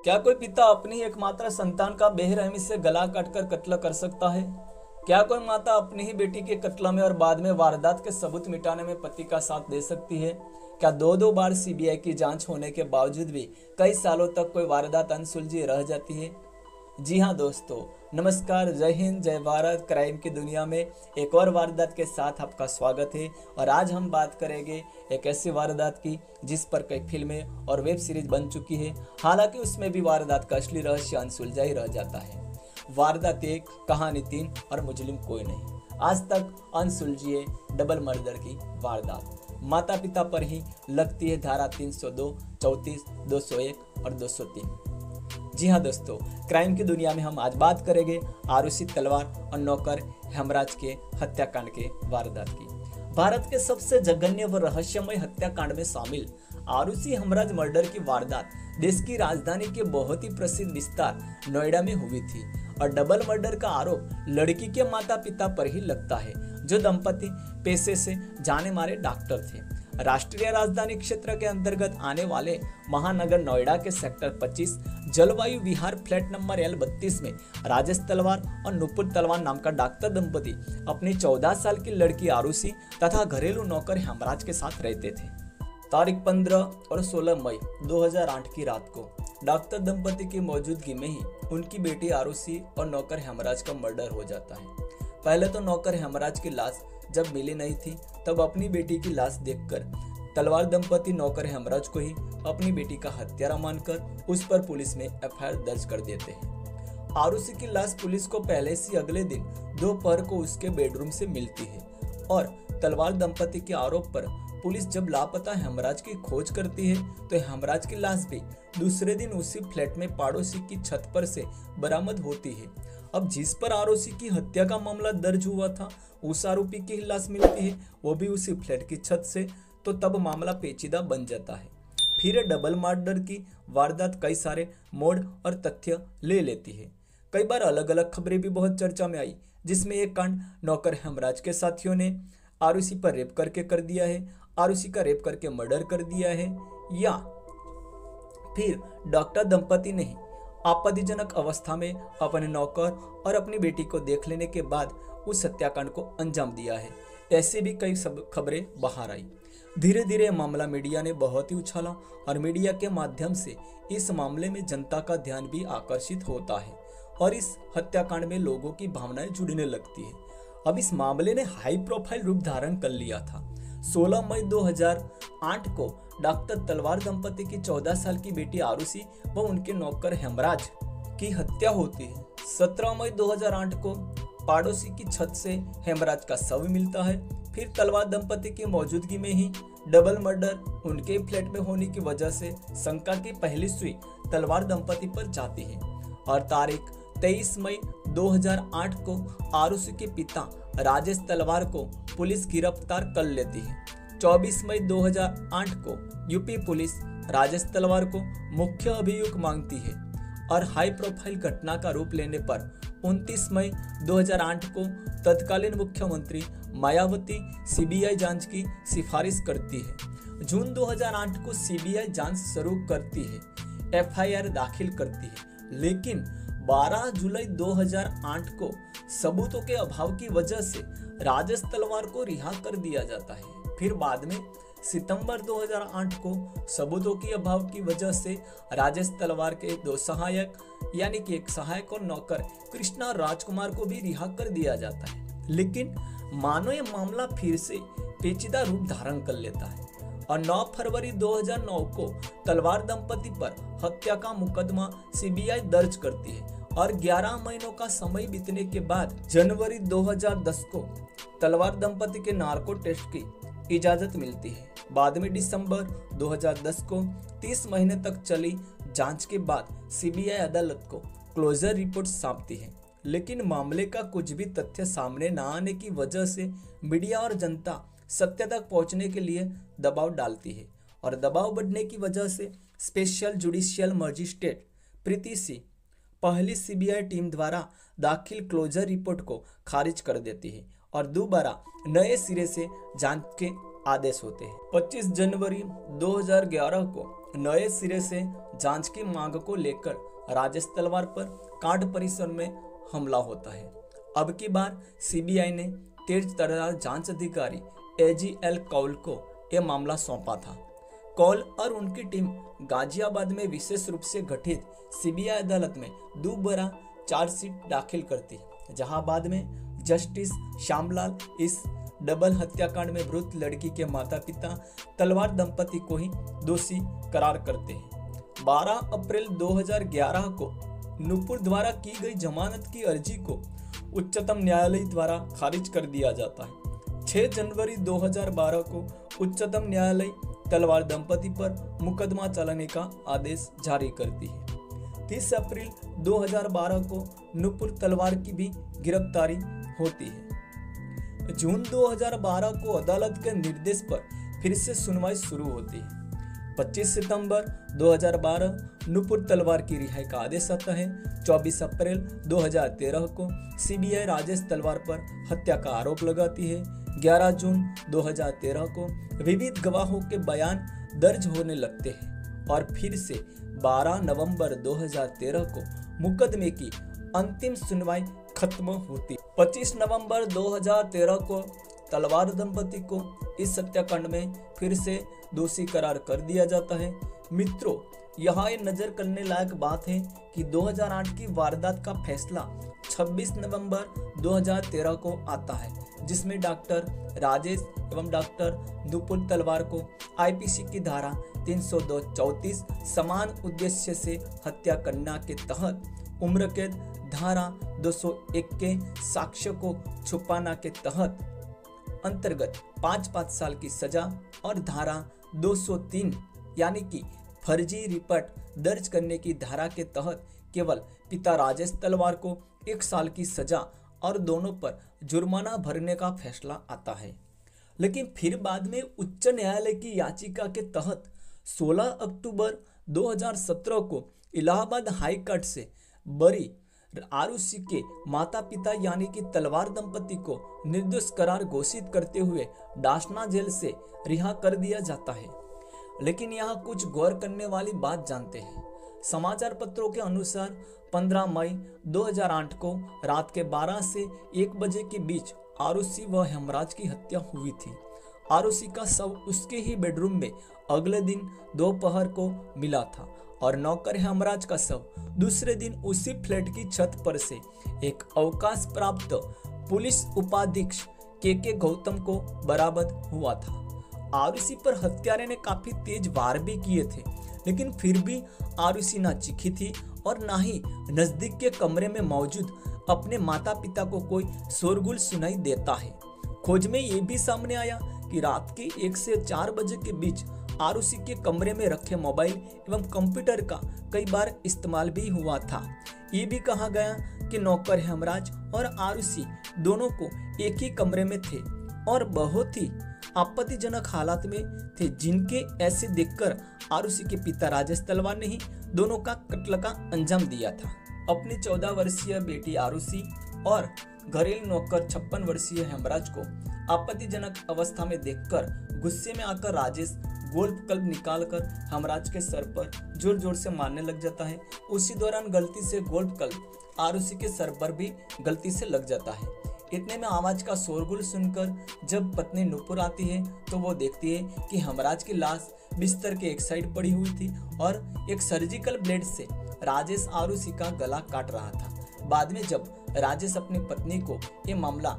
क्या कोई पिता अपनी एकमात्र संतान का बेरहमी से गला काटकर कत्ल कर सकता है? क्या कोई माता अपनी ही बेटी के कत्ल में और बाद में वारदात के सबूत मिटाने में पति का साथ दे सकती है? क्या दो दो बार सीबीआई की जांच होने के बावजूद भी कई सालों तक कोई वारदात अनसुलझी रह जाती है? जी हाँ दोस्तों, नमस्कार, जय हिंद, जय भारत। क्राइम की दुनिया में एक और वारदात के साथ आपका स्वागत है। और आज हम बात करेंगे एक ऐसी वारदात की जिस पर कई फिल्में और वेब सीरीज बन चुकी है। हालांकि उसमें भी वारदात का असली रहस्य अनसुलझा ही रह जाता है। वारदात 1, कहानी 3 और मुजरिम कोई नहीं। आज तक अनसुलझी है डबल मर्डर की वारदात। माता पिता पर ही लगती है धारा 302, 34, 201 और 203। जी हाँ दोस्तों, क्राइम की दुनिया में हम आज बात करेंगे आरुषि तलवार और नौकर हेमराज के हत्याकांड के वारदात की। भारत के सबसे जघन्य व रहस्यमय हत्याकांड में शामिल आरुषि हेमराज मर्डर की वारदात देश की राजधानी के बहुत ही प्रसिद्ध विस्तार नोएडा में हुई थी। और डबल मर्डर का आरोप लड़की के माता पिता पर ही लगता है, जो दंपति पेशे से जाने मारे डॉक्टर थे। राष्ट्रीय राजधानी क्षेत्र के अंतर्गत आने वाले महानगर नोएडा के सेक्टर 25 जलवायु विहार फ्लैट नंबर L32 में राजेश तलवार और नुपुर तलवार नाम का डॉक्टर दंपति अपनी 14 साल की लड़की आरुषि तथा घरेलू नौकर हेमराज के साथ रहते थे। तारीख 15 और 16 मई 2008 की रात को डॉक्टर दंपति की मौजूदगी में ही उनकी बेटी आरुषि और नौकर हेमराज का मर्डर हो जाता है। पहले तो नौकर हेमराज की लाश जब मिली नहीं थी, तब अपनी बेटी की लाश देखकर तलवार दंपति नौकर हेमराज को ही अपनी बेटी का हत्यारा मानकर उस पर पुलिस में एफआईआर दर्ज कर देते हैं। आरुषि की लाश पुलिस को पहले से अगले दिन दोपहर को उसके बेडरूम से मिलती है। और तलवार दंपति के आरोप पर पुलिस जब लापता हेमराज की खोज करती है, तो हेमराज की लाश भी दूसरे दिन उसी फ्लैट में पड़ोसी की छत पर से बरामद होती है। अब जिस पर आरुषि की हत्या का मामला दर्ज हुआ था, उस आरोपी की लाश मिलती है, वो भी उसी फ्लैट की छत से। तो तब मामला पेचीदा बन जाता है। फिर डबल मर्डर की वारदात कई सारे मोड़ और तथ्य ले लेती है। कई बार अलग अलग खबरें भी बहुत चर्चा में आई, जिसमें एक कांड नौकर हेमराज के साथियों ने आरुषि पर रेप करके कर दिया है, आरुषि का रेप करके मर्डर कर दिया है, या फिर डॉक्टर दंपति ने आपत्तिजनक अवस्था में अपने नौकर और अपनी बेटी को देख लेने के बाद उस हत्याकांड को अंजाम दिया है। ऐसे भी कई सब खबरें बाहर आई। धीरे धीरे मामला मीडिया ने बहुत ही उछाला और मीडिया के माध्यम से इस मामले में जनता का ध्यान भी आकर्षित होता है और इस हत्याकांड में लोगों की भावनाएं जुड़ने लगती है। अब इस मामले ने हाई प्रोफाइल रूप धारण कर लिया था। 16 मई 2008 को डॉक्टर तलवार दंपति की 14 साल की बेटी आरुषि व उनके नौकर हेमराज की हत्या होती है। 17 मई 2008 को पड़ोसी की छत से हेमराज का शव मिलता है। फिर तलवार दंपति की मौजूदगी में ही डबल मर्डर उनके फ्लैट में होने की वजह से शंका की पहली सुई तलवार दंपति पर जाती है। और तारीख 23 मई 2008 को आरुषि के पिता राजेश तलवार को पुलिस गिरफ्तार कर लेती है। 24 मई 2008 को यूपी पुलिस राजेश तलवार को मुख्य अभियुक्त मांगती है और हाई प्रोफाइल घटना का रूप लेने पर 29 मई 2008 को तत्कालीन मुख्यमंत्री मायावती सीबीआई जांच की सिफारिश करती है। जून 2008 को सीबीआई जांच शुरू करती है, एफआईआर दाखिल करती है, लेकिन 12 जुलाई 2008 को सबूतों के अभाव की वजह से राजेश तलवार को रिहा कर दिया जाता है। फिर बाद में सितंबर 2008 को सबूतों की अभाव की वजह से राजेश तलवार के 2 सहायक यानी कि एक सहायक और नौकर कृष्णा राजकुमार को भी रिहा कर दिया जाता है। लेकिन मानो ये मामला फिर से पेचीदा रूप धारण कर लेता है और 9 फरवरी 2009 को तलवार दंपति पर हत्या का मुकदमा सीबीआई दर्ज करती है। और 11 महीनों का समय बीतने के बाद जनवरी 2010 को तलवार दंपति के नार्को टेस्ट की इजाजत मिलती है। बाद में दिसंबर 2010 को 30 महीने तक चली जांच के बाद सीबीआई अदालत को क्लोजर रिपोर्ट सौंपती है। लेकिन मामले का कुछ भी तथ्य सामने न आने की वजह से मीडिया और जनता सत्य तक पहुंचने के लिए दबाव डालती है। और दबाव बढ़ने की वजह से स्पेशल जुडिशियल मजिस्ट्रेट प्रीति सिंह पहली सीबीआई टीम द्वारा दाखिल क्लोजर रिपोर्ट को खारिज कर देती है और दोबारा नए सिरे से जांच के आदेश होते हैं। 25 जनवरी 2011 को नए सिरे से जांच की मांग को लेकर राजेश तलवार पर कांड परिसर में हमला होता है। अब की बार सीबीआई ने तेज तर्रार जांच अधिकारी AGL कौल को यह मामला सौंपा था। कौल और उनकी टीम गाजियाबाद में विशेष रूप से गठित सीबीआई अदालत में दोबारा चार्जशीट दाखिल करती है, जहां बाद में जस्टिस श्यामलाल इस डबल हत्याकांड में मृत लड़की के माता पिता तलवार दंपति को ही दोषी करार करते हैं। 12 अप्रैल 2011 को नूपुर द्वारा की गई जमानत की अर्जी को उच्चतम न्यायालय द्वारा खारिज कर दिया जाता है। 6 जनवरी 2012 को उच्चतम न्यायालय तलवार दंपति पर मुकदमा चलाने का आदेश जारी करती है। 30 अप्रैल 2012 को नूपुर तलवार की भी गिरफ्तारी होती है। जून 2012 को अदालत के निर्देश पर फिर से सुनवाई शुरू होती है। 25 सितंबर 2012 नूपुर तलवार की रिहाई का आदेश आता है। 24 अप्रैल 2013 को सीबीआई राजेश तलवार पर हत्या का आरोप लगाती है। 11 जून 2013 को विविध गवाहों के बयान दर्ज होने लगते हैं और फिर से 12 नवंबर 2013 को मुकदमे की अंतिम सुनवाई खत्म होती। 25 नवंबर 2013 को तलवार दंपति को इस हत्याकांड में फिर से दोषी करार कर दिया जाता है। मित्रों, यहाँ ये नजर करने लायक बात है कि 2008 की वारदात का फैसला 26 नवंबर 2013 को आता है, जिसमें डॉक्टर राजेश एवं डॉक्टर नूपुर तलवार को आईपीसी की धारा 302-34 समान उद्देश्य से हत्या करने के तहत उम्र कैद, धारा 201 के साक्ष्य को छुपाना के तहत अंतर्गत 5 साल की सजा और धारा 203 यानी कि फर्जी रिपोर्ट दर्ज करने की धारा के तहत केवल पिता राजेश तलवार को 1 साल की सजा और दोनों पर जुर्माना भरने का फैसला आता है। लेकिन फिर बाद में उच्च न्यायालय की याचिका के तहत 16 अक्टूबर 2017 को इलाहाबाद हाई कोर्ट से बरी आरुषि के माता पिता यानी कि तलवार दंपति को निर्दोष करार घोषित करते हुए डासना जेल से रिहा कर दिया जाता है। लेकिन यहाँ कुछ गौर करने वाली बात जानते हैं। समाचार पत्रों के अनुसार 15 मई 2008 को रात के 12 से 1 बजे के बीच आरुषि व हेमराज की हत्या हुई थी। आरुषि का शव उसके ही बेडरूम में अगले दिन दोपहर को मिला था और नौकर हेमराज का शव दूसरे दिन उसी फ्लैट की छत पर से एक अवकाश प्राप्त पुलिस उपाधीक्षक के गौतम को बरामद हुआ था। आरुषि पर हत्यारे ने काफी तेज वार भी किए थे, लेकिन फिर भी आरुषि ना चीखी थी और ना ही नजदीक के कमरे में मौजूद अपने माता पिता को कोई शोरगुल सुनाई देता है। खोज में ये भी सामने आया कि रात के 1 से 4 बजे के बीच आरुषि के कमरे में रखे मोबाइल एवं कंप्यूटर का कई बार इस्तेमाल भी हुआ था। ये भी कहा गया कि नौकर हेमराज और आरुषि दोनों को एक ही कमरे में थे और बहुत ही आपत्तिजनक हालात में थे, जिनके ऐसे देखकर आरुषि के पिता राजेश तलवार ने ही दोनों का कत्ल का अंजाम दिया था। अपनी 14 वर्षीय बेटी आरुषि और घरेलू नौकर 56 वर्षीय हेमराज को आपत्तिजनक अवस्था में देखकर गुस्से में आकर राजेश गोल्फ क्लब निकालकर हेमराज के सर पर जोर जोर से मारने लग जाता है। उसी दौरान गलती से गोल्फ क्लब आरुषि के सर पर भी गलती से लग जाता है। इतने में आवाज का शोरगुल सुनकर जब पत्नी नूपुर आती है तो वो देखती है कि हेमराज की लाश बिस्तर के एक साइड पड़ी हुई थी और एक सर्जिकल ब्लेड से राजेश आरुषि का गला काट रहा था। बाद में जब राजेश अपनी पत्नी को ये मामला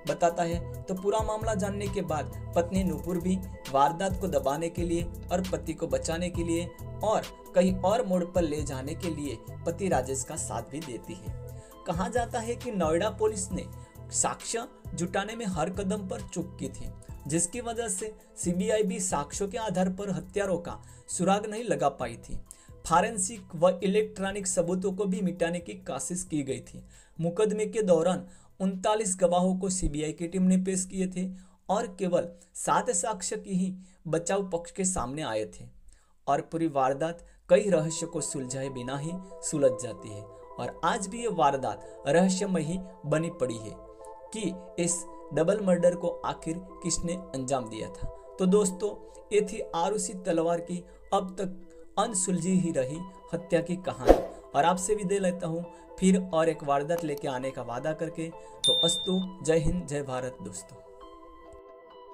बताता है तो पूरा मामला जानने के बाद पत्नी नूपुर भी वारदात को दबाने के लिए और पति को बचाने के लिए और कहीं और मोड़ पर ले जाने के लिए पति राजेश का साथ भी देती है। कहा जाता है कि नोएडा पुलिस ने साक्ष्य जुटाने में हर कदम पर चूक की थी, जिसकी वजह से सीबीआई भी साक्ष्यों के आधार पर हत्यारों का सुराग नहीं लगा पाई थी। फॉरेंसिक व इलेक्ट्रॉनिक सबूतों को भी मिटाने की कोशिश की गई थी। मुकदमे के दौरान 39 गवाहों को सीबीआई की टीम ने पेश किए थे और केवल 7 साक्ष्य की ही बचाव पक्ष के सामने आए थे और पूरी वारदात कई रहस्य को सुलझाए बिना ही सुलझ जाती है। और आज भी ये वारदात रहस्यमय ही बनी पड़ी है कि इस डबल मर्डर को आखिर किसने अंजाम दिया था। तो दोस्तों, ये थी आरुषि तलवार की अब तक अनसुलझी ही रही हत्या की कहानी। और आपसे विदाई लेता हूँ फिर और एक वारदात लेके आने का वादा करके। तो अस्तु, जय हिंद, जय भारत दोस्तों।